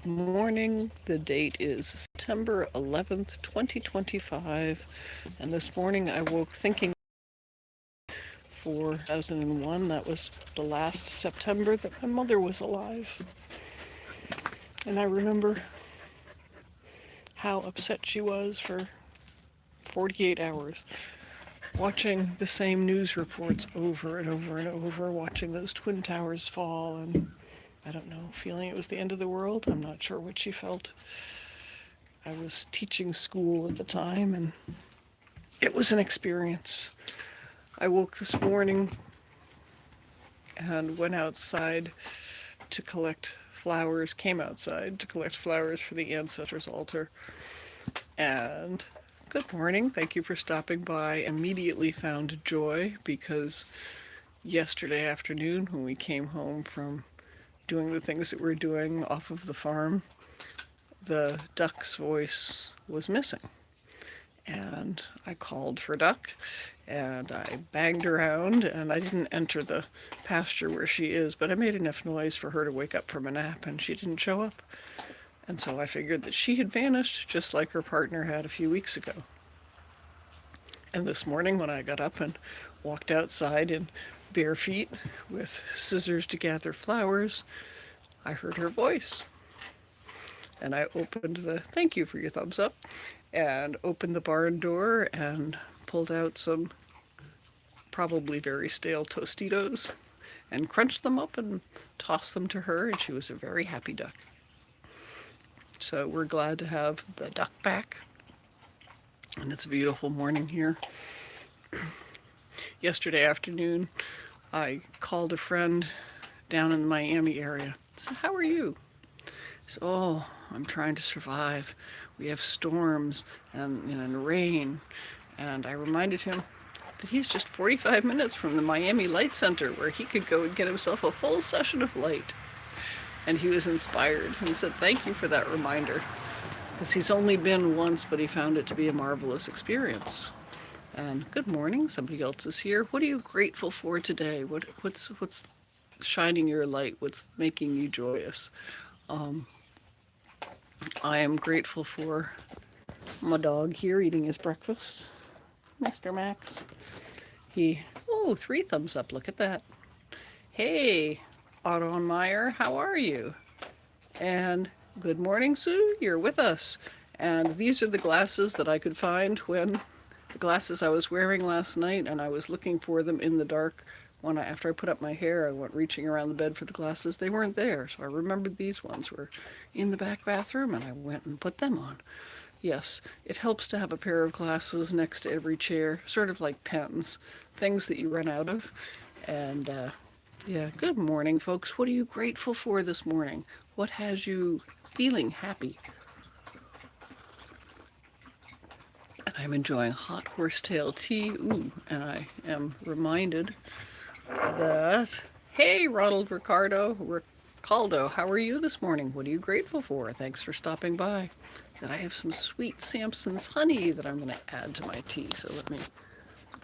morning. The date is September 11th, 2025. And this morning I woke thinking for 2001. That was the last September that my mother was alive. And I remember how upset she was for 48 hours, watching the same news reports over and over and over, watching those Twin Towers fall, and I don't know, feeling it was the end of the world. I'm not sure what she felt. I was teaching school at the time, and it was an experience. I woke this morning and went outside to collect flowers, came outside to collect flowers for the ancestors' altar. And good morning, thank you for stopping by. Immediately found joy because yesterday afternoon, when we came home from doing the things that we're doing off of the farm, the duck's voice was missing. And I called for Duck, and I banged around, and I didn't enter the pasture where she is, but I made enough noise for her to wake up from a nap, and she didn't show up. And so I figured that she had vanished, just like her partner had a few weeks ago. And this morning, when I got up and walked outside in bare feet with scissors to gather flowers, I heard her voice. And I opened the, thank you for your thumbs up, and opened the barn door and pulled out some probably very stale Tostitos and crunched them up and tossed them to her, and she was a very happy duck. So we're glad to have the duck back, and it's a beautiful morning here. Yesterday afternoon, I called a friend down in the Miami area. I said, how are you? He said, oh, I'm trying to survive. We have storms and rain. And I reminded him that he's just 45 minutes from the Miami Light Center, where he could go and get himself a full session of light. And he was inspired and said, thank you for that reminder. Because he's only been once, but he found it to be a marvelous experience. And good morning, somebody else is here. What are you grateful for today? What's shining your light? What's making you joyous? I am grateful for my dog here eating his breakfast, Mr. Max. Oh, 3 thumbs up, look at that. Hey, Otto Meyer, how are you? And good morning, Sue, you're with us. And these are the glasses that I could find when the glasses I was wearing last night, and I was looking for them in the dark. After I put up my hair, I went reaching around the bed for the glasses. They weren't there, so I remembered these ones were in the back bathroom, and I went and put them on. Yes, it helps to have a pair of glasses next to every chair, sort of like pens, things that you run out of. And yeah, good morning, folks. What are you grateful for this morning? What has you feeling happy? And I'm enjoying hot horsetail tea. Ooh, and I am reminded that, hey, Ronald Ricaldo, how are you this morning? What are you grateful for? Thanks for stopping by. That I have some sweet Samson's honey that I'm going to add to my tea. So let me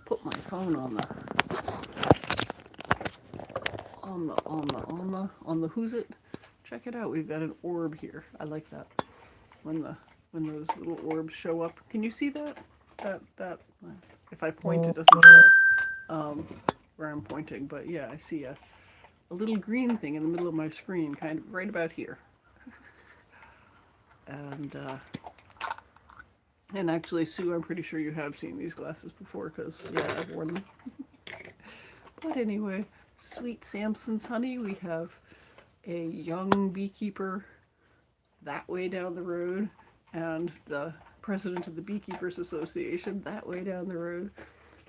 put my phone on the who's it? Check it out. We've got an orb here. I like that. When those little orbs show up. Can you see that? That if I point, it doesn't show where I'm pointing. But yeah, I see a little green thing in the middle of my screen, kind of right about here. And actually, Sue, I'm pretty sure you have seen these glasses before, because yeah, I've worn them. But anyway, sweet Samson's honey. We have a young beekeeper that way down the road, and the president of the Beekeepers Association that way down the road.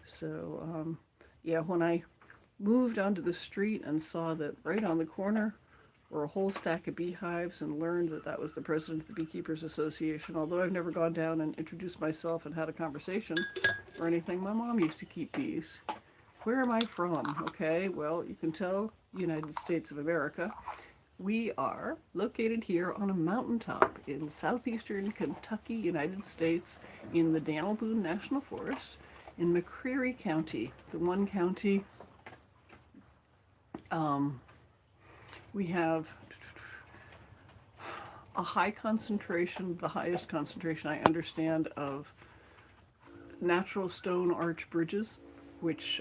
So yeah, when I moved onto the street and saw that right on the corner were a whole stack of beehives, and learned that that was the president of the Beekeepers Association, although I've never gone down and introduced myself and had a conversation or anything. My mom used to keep bees. Where am I from? Okay, well, you can tell, United States of America. We are located here on a mountaintop in southeastern Kentucky, United States, in the Daniel Boone National Forest in McCreary County, the one county we have a high concentration, the highest concentration I understand, of natural stone arch bridges, which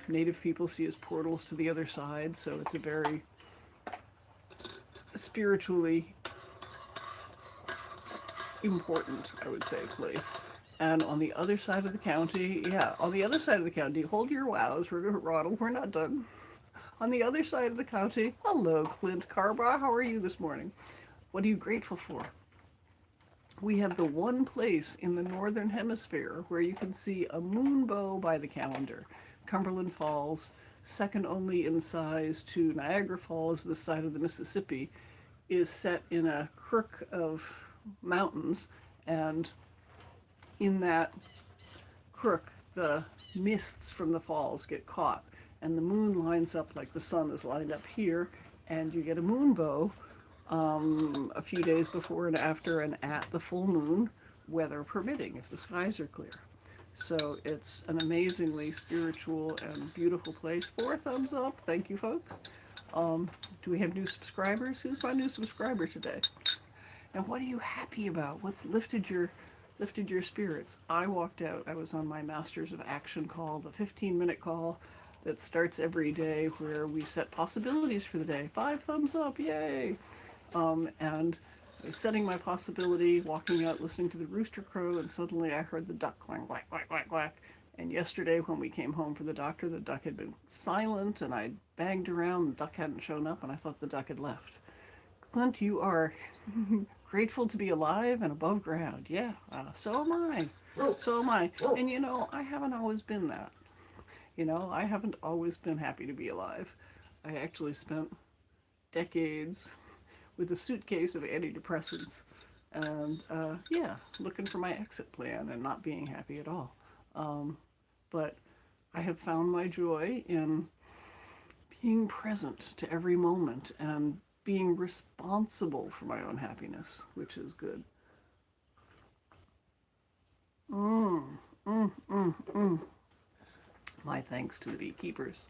native people see as portals to the other side. So it's a very spiritually important, I would say, place. And on the other side of the county, yeah, on the other side of the county, hold your wows, Ronald, we're not done. On the other side of the county, hello, Clint Carba, how are you this morning? What are you grateful for? We have the one place in the northern hemisphere where you can see a moonbow by the calendar. Cumberland Falls, second only in size to Niagara Falls, this side of the Mississippi, is set in a crook of mountains, and in that crook, the mists from the falls get caught, and the moon lines up like the sun is lined up here, and you get a moonbow a few days before and after and at the full moon, weather permitting, if the skies are clear. So it's an amazingly spiritual and beautiful place. 4 thumbs up. Thank you, folks. Do we have new subscribers? Who's my new subscriber today? And what are you happy about? What's lifted your spirits? I walked out. I was on my Masters of Action call, the 15-minute call that starts every day, where we set possibilities for the day. 5 thumbs up, yay! And I was setting my possibility, walking out, listening to the rooster crow, and suddenly I heard the duck going quack, quack, quack, quack. And yesterday when we came home for the doctor, the duck had been silent, and I banged around, the duck hadn't shown up, and I thought the duck had left. Clint, you are grateful to be alive and above ground. Yeah, so am I. So am I. And you know, I haven't always been that. You know, I haven't always been happy to be alive. I actually spent decades with a suitcase of antidepressants and, yeah, looking for my exit plan and not being happy at all. But I have found my joy in being present to every moment and being responsible for my own happiness, which is good. My thanks to the beekeepers.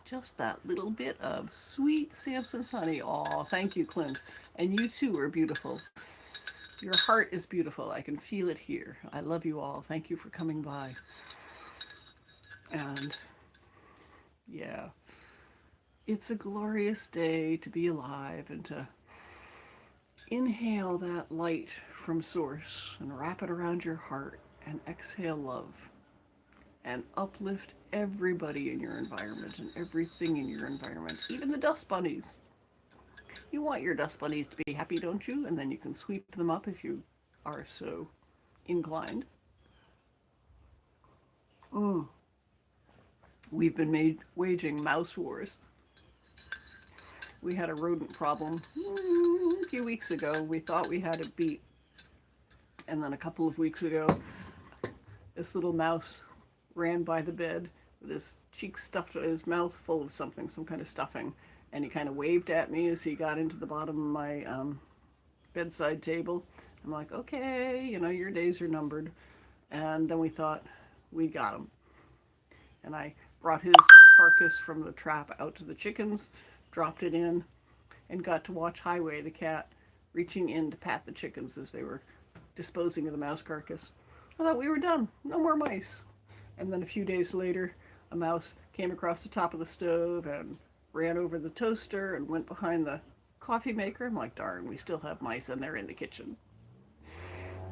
Just that little bit of sweet Samson's honey. Aw, thank you, Clint. And you too are beautiful. Your heart is beautiful. I can feel it here. I love you all. Thank you for coming by. And yeah, it's a glorious day to be alive and to inhale that light from Source and wrap it around your heart and exhale love and uplift everybody in your environment and everything in your environment, even the dust bunnies. You want your dust bunnies to be happy, don't you? And then you can sweep them up if you are so inclined. We've been waging mouse wars. We had a rodent problem a few weeks ago. We thought we had it beat. And then a couple of weeks ago, this little mouse ran by the bed with his cheeks stuffed, his mouth full of something, some kind of stuffing. And he kind of waved at me as he got into the bottom of my bedside table. I'm like, okay, you know, your days are numbered. And then we thought, we got him. And I brought his carcass from the trap out to the chickens, dropped it in, and got to watch Highway, the cat, reaching in to pat the chickens as they were disposing of the mouse carcass. I thought we were done. No more mice. And then a few days later, a mouse came across the top of the stove and ran over the toaster and went behind the coffee maker. I'm like, darn, we still have mice and they're in the kitchen.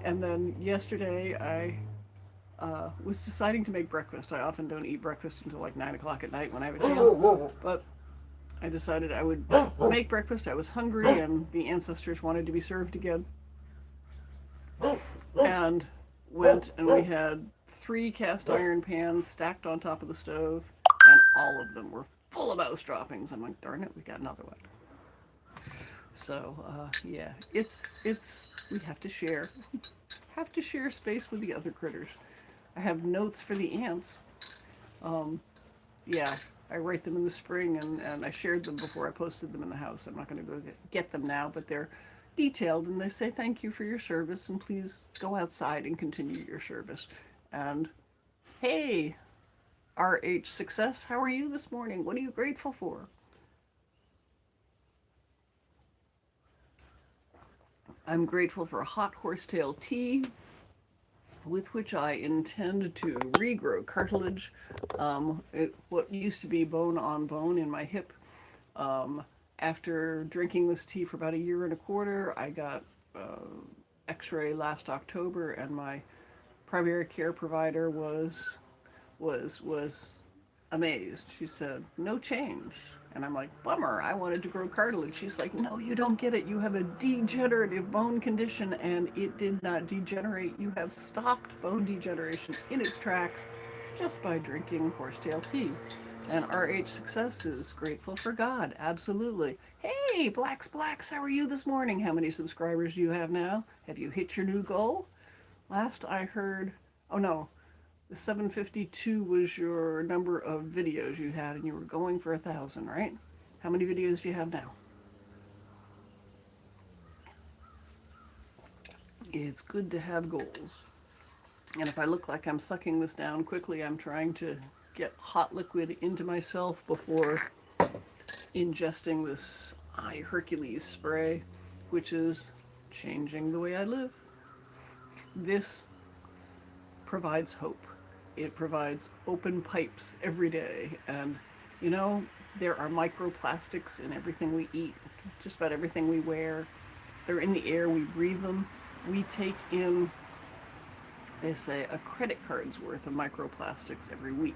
And then yesterday I was deciding to make breakfast. I often don't eat breakfast until like 9 o'clock at night when I have a chance. But I decided I would make breakfast. I was hungry and the ancestors wanted to be served again. And went and we had 3 cast iron pans stacked on top of the stove, and all of them were full of mouse droppings. I'm like, darn it, we got another one. So yeah, it's we have to share space with the other critters. I have notes for the ants. Yeah, I write them in the spring, and I shared them before I posted them in the house. I'm not going to go get them now, but they're detailed, and they say thank you for your service, and please go outside and continue your service. And hey, RH Success, how are you this morning? What are you grateful for? I'm grateful for hot horsetail tea, with which I intend to regrow cartilage. What used to be bone on bone in my hip. Um, After drinking this tea for about a year and a quarter, I got X-ray last October, and my primary care provider was amazed. She said, "No change." And I'm like, "Bummer, I wanted to grow cartilage." She's like, "No, you don't get it. You have a degenerative bone condition, and it did not degenerate. You have stopped bone degeneration in its tracks just by drinking horsetail tea." And RH Success is grateful for God. Absolutely. Hey, Blacks, how are you this morning? How many subscribers do you have now? Have you hit your new goal? Last I heard, oh no, the 752 was your number of videos you had, and you were going for 1,000, right? How many videos do you have now? It's good to have goals. And if I look like I'm sucking this down quickly, I'm trying to get hot liquid into myself before ingesting this Hercules spray, which is changing the way I live. This provides hope. It provides open pipes every day. And, you know, there are microplastics in everything we eat, just about everything we wear. They're in the air, we breathe them. We take in, they say, a credit card's worth of microplastics every week.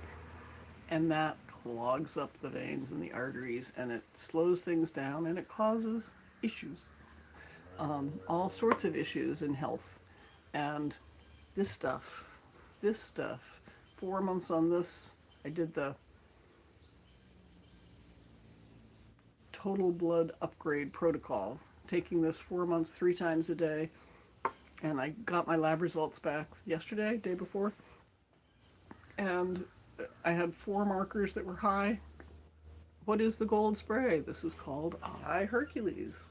And that clogs up the veins and the arteries, and it slows things down, and it causes issues. All sorts of issues in health. And this stuff, this stuff, 4 months on this, I did the total blood upgrade protocol, taking this 4 months, 3 times a day. And I got my lab results back yesterday, day before. And I had 4 markers that were high. What is the gold spray? This is called Hercules.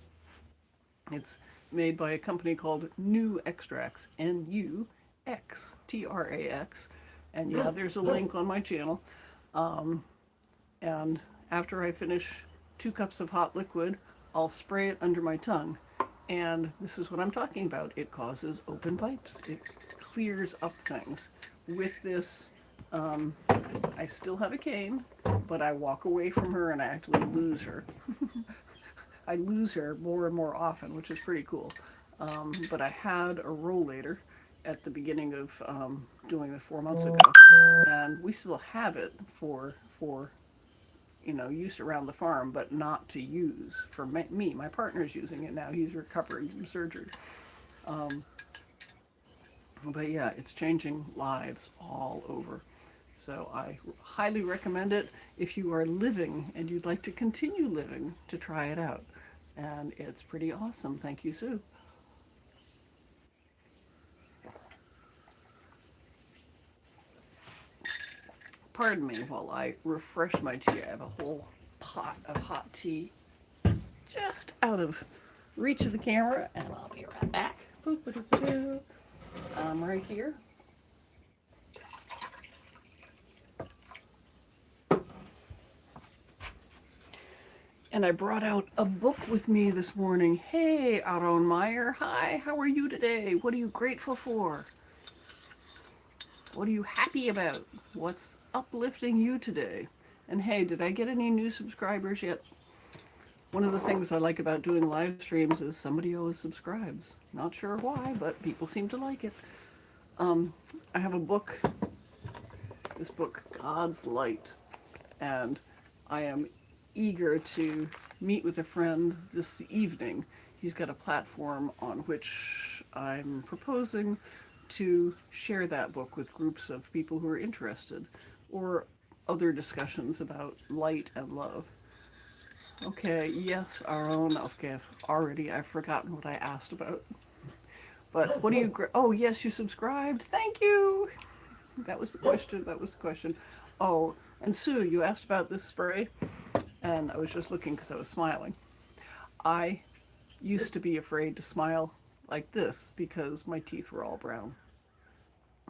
It's made by a company called New Extracts, Nuxtrax. And yeah, there's a link on my channel. And after I finish 2 cups of hot liquid, I'll spray it under my tongue. And this is what I'm talking about. It causes open pipes. It clears up things. With this, I still have a cane, but I walk away from her and I actually lose her. I lose her more and more often, which is pretty cool. But I had a rollator at the beginning of doing this 4 months ago, and we still have it for use around the farm, but not to use for me. My partner's using it now. He's recovering from surgery. But yeah, it's changing lives all over. So I highly recommend it if you are living and you'd like to continue living, to try it out. And it's pretty awesome. Thank you, Sue. Pardon me while I refresh my tea. I have a whole pot of hot tea just out of reach of the camera, and I'll be right back. I'm right here. And I brought out a book with me this morning. Hey, Aaron Meyer. Hi, how are you today? What are you grateful for? What are you happy about? What's uplifting you today? And hey, did I get any new subscribers yet? One of the things I like about doing live streams is somebody always subscribes. Not sure why, but people seem to like it. I have a book, this book, God's Light, and I am eager to meet with a friend this evening. He's got a platform on which I'm proposing to share that book with groups of people who are interested, or other discussions about light and love. Okay, yes, our own. Okay, I've forgotten what I asked about. But what do you, oh yes, you subscribed. Thank you. That was the question. Oh, and Sue, you asked about this spray, and I was just looking because I was smiling. I used to be afraid to smile like this because my teeth were all brown.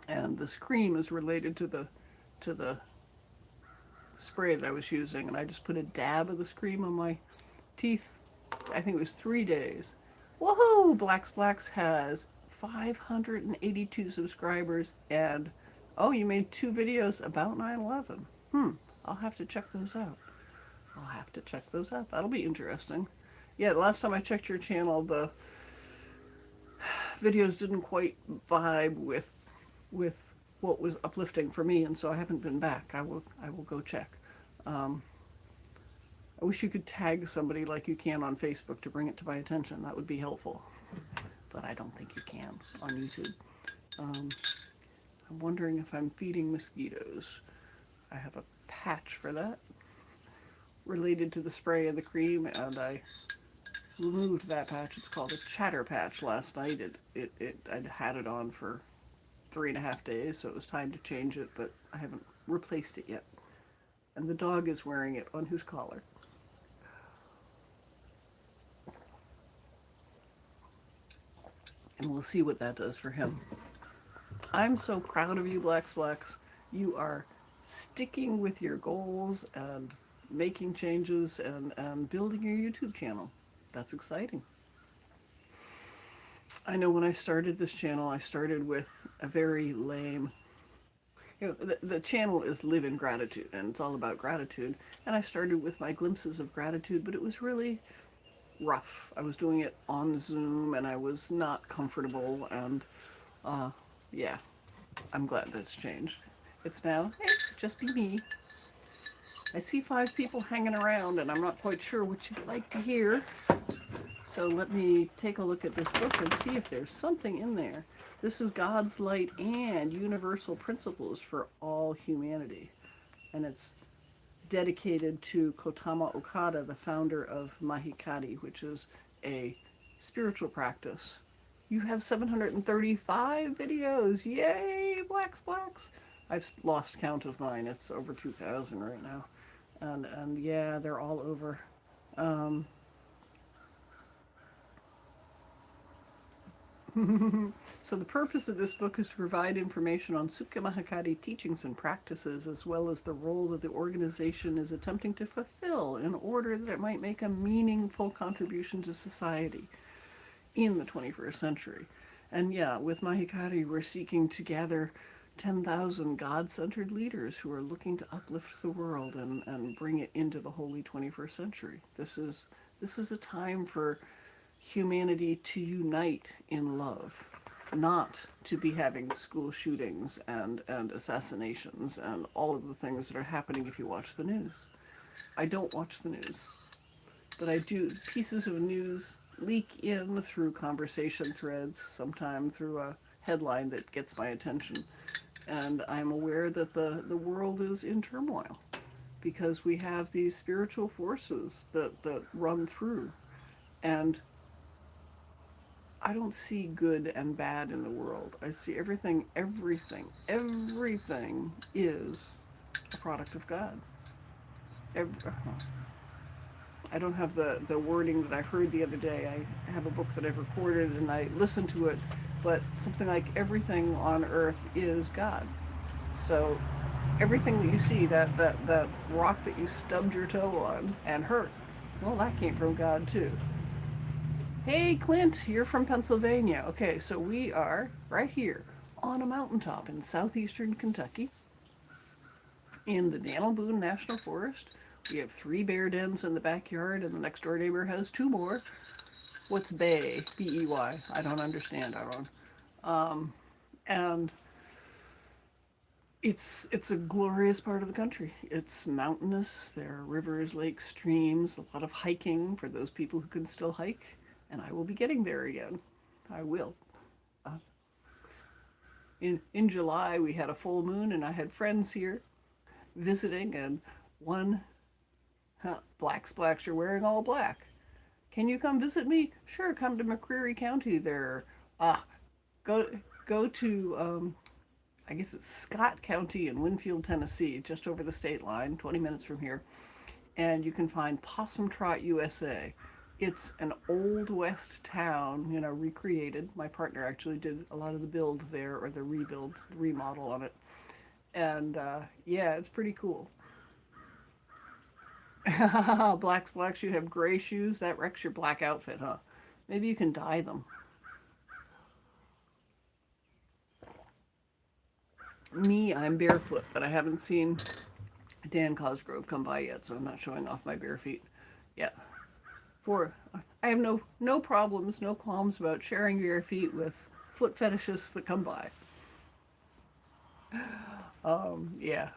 And this cream is related to the spray that I was using, and I just put a dab of this cream on my teeth. I think it was 3 days, Whoa! Blacks has 582 subscribers, and oh, you made 2 videos about 9/11. I'll have to check those out. I'll have to check those out. That'll be interesting. Yeah, last time I checked your channel, the videos didn't quite vibe with what was uplifting for me, and so I haven't been back. I will go check. Um, I wish you could tag somebody like you can on Facebook to bring it to my attention. That would be helpful, but I don't think you can on YouTube. Um, I'm wondering if I'm feeding mosquitoes. I have a patch for that related to the spray and the cream, and I removed that patch. It's called a chatter patch. Last night, I'd had it on for 3.5 days, so it was time to change it, but I haven't replaced it yet. And the dog is wearing it on his collar. And we'll see what that does for him. I'm so proud of you, Blacks. You are sticking with your goals and making changes and building your YouTube channel. That's exciting. I know when I started this channel, I started with a very lame. The channel is Live in Gratitude, and it's all about gratitude. And I started with my glimpses of gratitude, but it was really rough. I was doing it on Zoom, and I was not comfortable. And uh, yeah, I'm glad that it's changed. It's now, hey, just be me. I see 5 people hanging around, and I'm not quite sure what you'd like to hear. So let me take a look at this book and see if there's something in there. This is God's Light and Universal Principles for All Humanity. And it's dedicated to Kotama Okada, the founder of Mahikari, which is a spiritual practice. You have 735 videos. Yay, Blacks. I've lost count of mine. It's over 2,000 right now. And yeah, they're all over. Um, So the purpose of this book is to provide information on Sukya Mahikari teachings and practices, as well as the role that the organization is attempting to fulfill in order that it might make a meaningful contribution to society in the 21st century. And yeah, with Mahikari, we're seeking to gather 10,000 God-centered leaders who are looking to uplift the world and bring it into the holy 21st century. This is a time for humanity to unite in love, not to be having school shootings and assassinations and all of the things that are happening if you watch the news. I don't watch the news, but I do. Pieces of news leak in through conversation threads, sometimes through a headline that gets my attention. And I'm aware that the world is in turmoil because we have these spiritual forces that run through. And I don't see good and bad in the world. I see everything is a product of God. I don't have the wording that I heard the other day. I have a book that I've recorded and I listened to it, but something like everything on earth is God. So everything that you see, that rock that you stubbed your toe on and hurt, well, that came from God too. Hey, Clint, you're from Pennsylvania. Okay, so we are right here on a mountaintop in southeastern Kentucky in the Daniel Boone National Forest. We have 3 bear dens in the backyard, and the next door neighbor has 2 more. What's bay? B-E-Y. I don't understand, Aaron. And it's a glorious part of the country. It's mountainous. There are rivers, lakes, streams, a lot of hiking for those people who can still hike. And I will be getting there again. I will. Uh, in July, we had a full moon, and I had friends here visiting, and one, blacks, you're wearing all black. Can you come visit me? Sure, come to McCreary County there. Ah, go go to I guess it's Scott County in Winfield, Tennessee, just over the state line, 20 minutes from here. And you can find Possum Trot USA. It's an old west town, recreated. My partner actually did a lot of the build there, or the rebuild, remodel on it. And yeah, it's pretty cool. Blacks, you have gray shoes. That wrecks your black outfit, huh? Maybe you can dye them. Me, I'm barefoot, but I haven't seen Dan Cosgrove come by yet, so I'm not showing off my bare feet yet. For I have no problems, no qualms about sharing bare feet with foot fetishists that come by. Yeah.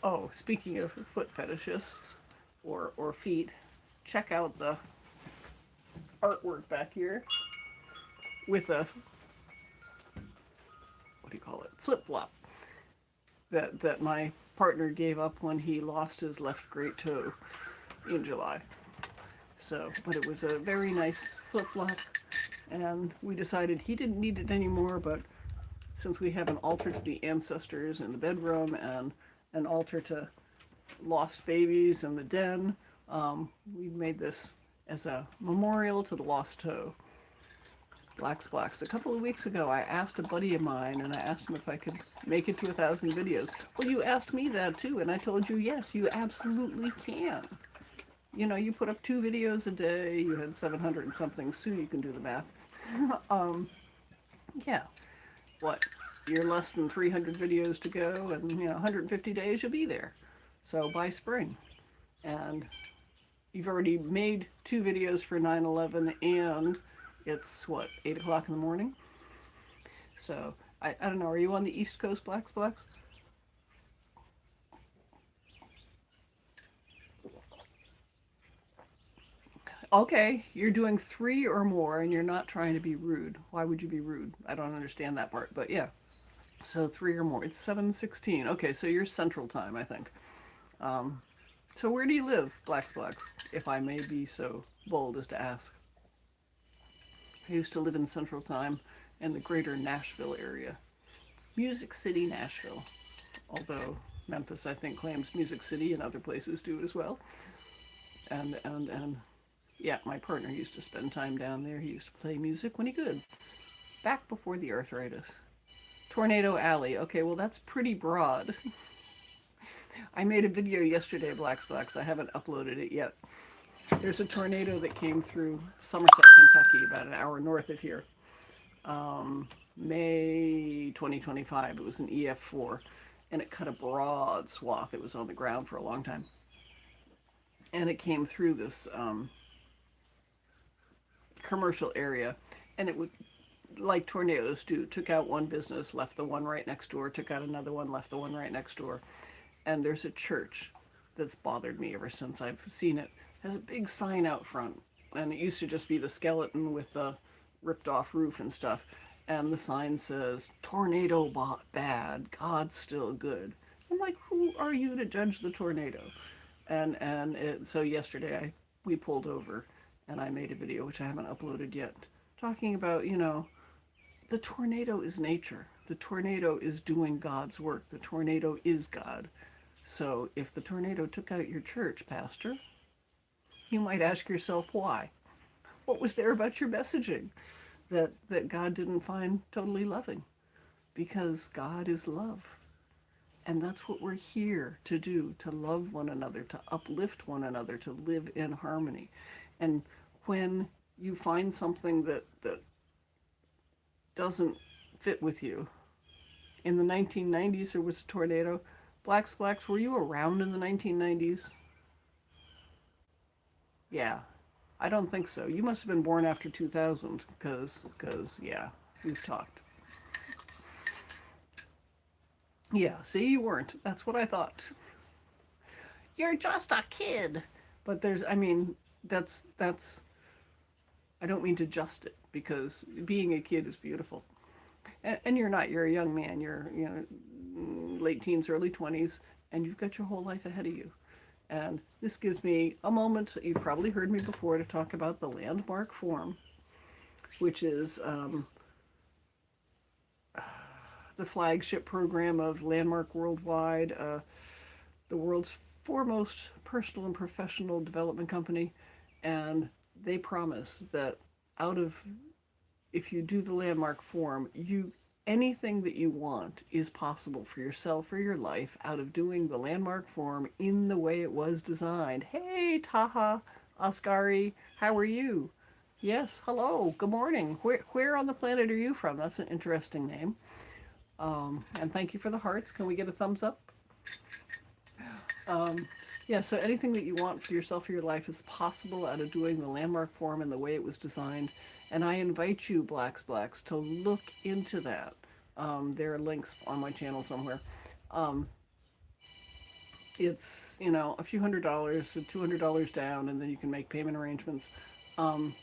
Oh, speaking of foot fetishists or feet, check out the artwork back here with a, what do you call it, flip flop that my partner gave up when he lost his left great toe in July. So, but it was a very nice flip flop, and we decided he didn't need it anymore. But since we have an altar to the ancestors in the bedroom and an altar to lost babies in the den, we made this as a memorial to the lost toe. Blacks. A couple of weeks ago, I asked a buddy of mine, and I asked him if I could make it to 1,000 videos. Well, you asked me that too, and I told you yes, you absolutely can. You know, you put up 2 videos a day, you had 700 and something, soon you can do the math. Yeah. What? You're less than 300 videos to go, and 150 days you'll be there. So by spring. And you've already made 2 videos for 9/11, and it's what, 8 o'clock in the morning? So I don't know, are you on the East Coast, Blacks? Okay, you're doing 3 or more and you're not trying to be rude. Why would you be rude? I don't understand that part, but yeah. So 3 or more. It's 7:16. Okay, so you're Central Time, I think. So where do you live, Blacks? If I may be so bold as to ask. I used to live in Central Time in the greater Nashville area. Music City, Nashville. Although Memphis, I think, claims Music City and other places do as well. And yeah, my partner used to spend time down there. He used to play music when he could. Back before the arthritis. Tornado Alley. Okay, well, that's pretty broad. I made a video yesterday, Blacks. I haven't uploaded it yet. There's a tornado that came through Somerset, Kentucky, about an hour north of here. May 2025. It was an EF4, and it cut a broad swath. It was on the ground for a long time. And it came through this commercial area, and it would, like tornadoes do, took out one business, left the one right next door, took out another one, left the one right next door. And there's a church that's bothered me ever since I've seen it. It has a big sign out front, and it used to just be the skeleton with the ripped off roof and stuff. And the sign says, "Tornado bad, God's still good." I'm like, who are you to judge the tornado? So yesterday we pulled over, and I made a video, which I haven't uploaded yet, talking about, the tornado is nature. The tornado is doing God's work. The tornado is God. So if the tornado took out your church, Pastor, you might ask yourself why. What was there about your messaging that God didn't find totally loving? Because God is love. And that's what we're here to do, to love one another, to uplift one another, to live in harmony. And when you find something that doesn't fit with you, in the 1990s there was a tornado. Blacks, were you around in the 1990s? Yeah, I don't think so. You must have been born after 2000, because yeah, we've talked. Yeah, see, you weren't. That's what I thought. You're just a kid. But that's, I don't mean to just it, because being a kid is beautiful. And you're not, you're a young man. You're, late teens, early 20s, and you've got your whole life ahead of you. And this gives me a moment, you've probably heard me before, to talk about the Landmark Forum, which is the flagship program of Landmark Worldwide, the world's foremost personal and professional development company. And they promise that if you do the Landmark Forum, anything that you want is possible for yourself or your life out of doing the Landmark Forum in the way it was designed. Hey, Taha, Ascari, how are you? Yes, hello, good morning. Where on the planet are you from? That's an interesting name. And thank you for the hearts. Can we get a thumbs up? Um, yeah, so anything that you want for yourself or your life is possible out of doing the landmark form and the way it was designed. And I invite you, Blacks, to look into that. There are links on my channel somewhere. Um, it's, a few $100, so $200 down, and then you can make payment arrangements. Um,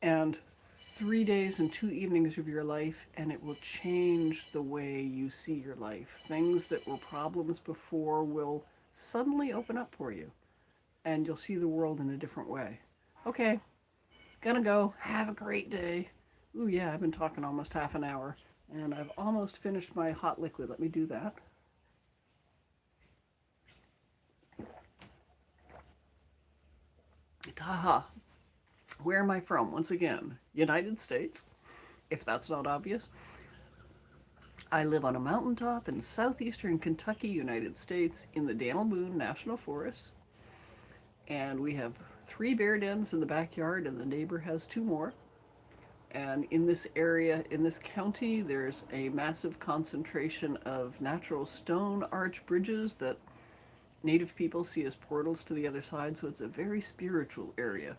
and 3 days and 2 evenings of your life, and it will change the way you see your life. Things that were problems before will suddenly open up for you, and you'll see the world in a different way. Okay, gonna go. Have a great day. Ooh, yeah, I've been talking almost half an hour, and I've almost finished my hot liquid. Let me do that. Taha. Where am I from? Once again, United States, if that's not obvious. I live on a mountaintop in southeastern Kentucky, United States, in the Daniel Boone National Forest. And we have 3 bear dens in the backyard, and the neighbor has 2 more. And in this area, in this county, there's a massive concentration of natural stone arch bridges that Native people see as portals to the other side. So it's a very spiritual area.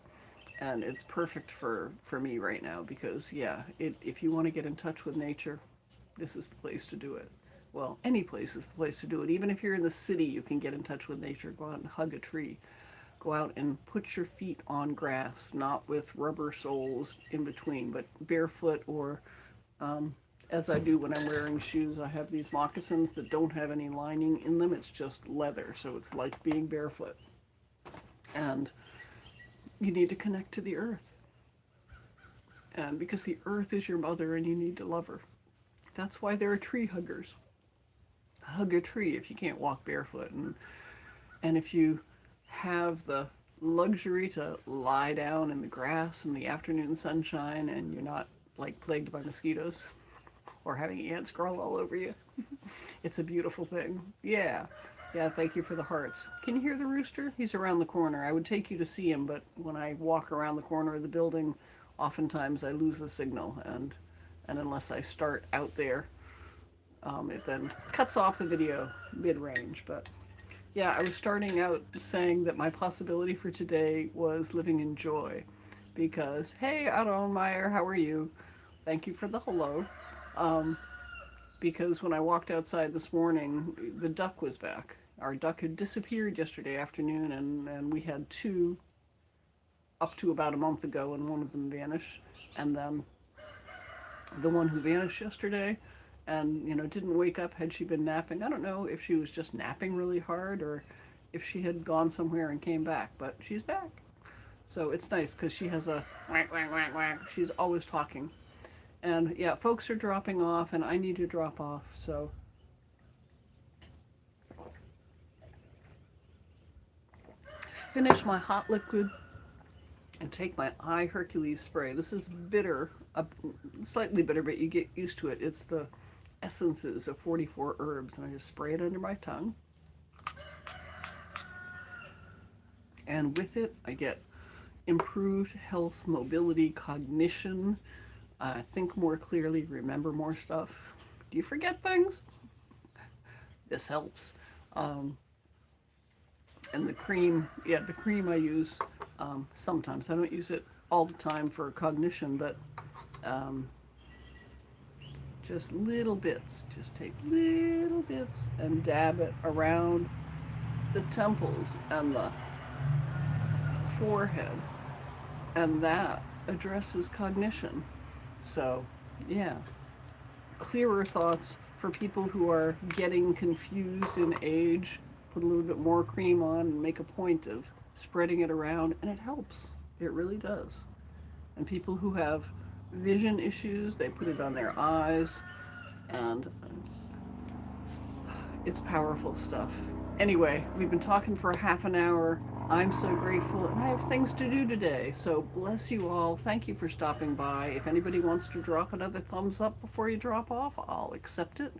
And it's perfect for me right now because, yeah, if you want to get in touch with nature, this is the place to do it. Well, any place is the place to do it. Even if you're in the city, you can get in touch with nature. Go out and hug a tree. Go out and put your feet on grass, not with rubber soles in between, but barefoot or as I do when I'm wearing shoes. I have these moccasins that don't have any lining in them. It's just leather, so it's like being barefoot. And you need to connect to the earth. And because the earth is your mother and you need to love her. That's why there are tree huggers. Hug a tree if you can't walk barefoot. And if you have the luxury to lie down in the grass in the afternoon sunshine and you're not like plagued by mosquitoes or having ants crawl all over you, it's a beautiful thing. Yeah. Yeah, thank you for the hearts. Can you hear the rooster? He's around the corner. I would take you to see him, but when I walk around the corner of the building, oftentimes I lose the signal, and unless I start out there, it then cuts off the video mid-range. But yeah, I was starting out saying that my possibility for today was living in joy, because, hey, Adon Meyer, how are you? Thank you for the hello. Because when I walked outside this morning, the duck was back. Our duck had disappeared yesterday afternoon, and we had 2 up to about a month ago, and one of them vanished. And then the one who vanished yesterday and, didn't wake up, had she been napping? I don't know if she was just napping really hard or if she had gone somewhere and came back, but she's back. So it's nice because she has a whack, whack, whack, whack. She's always talking. And yeah, folks are dropping off and I need to drop off, so finish my hot liquid and take my eye Hercules spray. This is bitter, slightly bitter, but you get used to it. It's the essences of 44 herbs, and I just spray it under my tongue. And with it, I get improved health, mobility, cognition, think more clearly, remember more stuff. Do you forget things? This helps. And the cream I use sometimes. I don't use it all the time for cognition, but just little bits. Just take little bits and dab it around the temples and the forehead, and that addresses cognition. So, yeah, clearer thoughts for people who are getting confused in age. Put a little bit more cream on and make a point of spreading it around, and it helps. It really does. And people who have vision issues, they put it on their eyes, and it's powerful stuff. Anyway, we've been talking for a half an hour. I'm so grateful, and I have things to do today. So bless you all. Thank you for stopping by. If anybody wants to drop another thumbs up before you drop off, I'll accept it.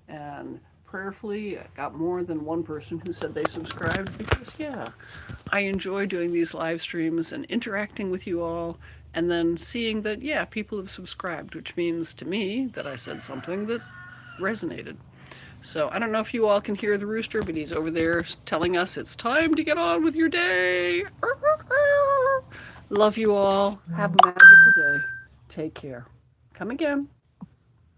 And prayerfully got more than one person who said they subscribed because, yeah, I enjoy doing these live streams and interacting with you all and then seeing that, yeah, people have subscribed, which means to me that I said something that resonated. So I don't know if you all can hear the rooster, but he's over there telling us it's time to get on with your day. Love you all. Have a magical day. Take care. Come again.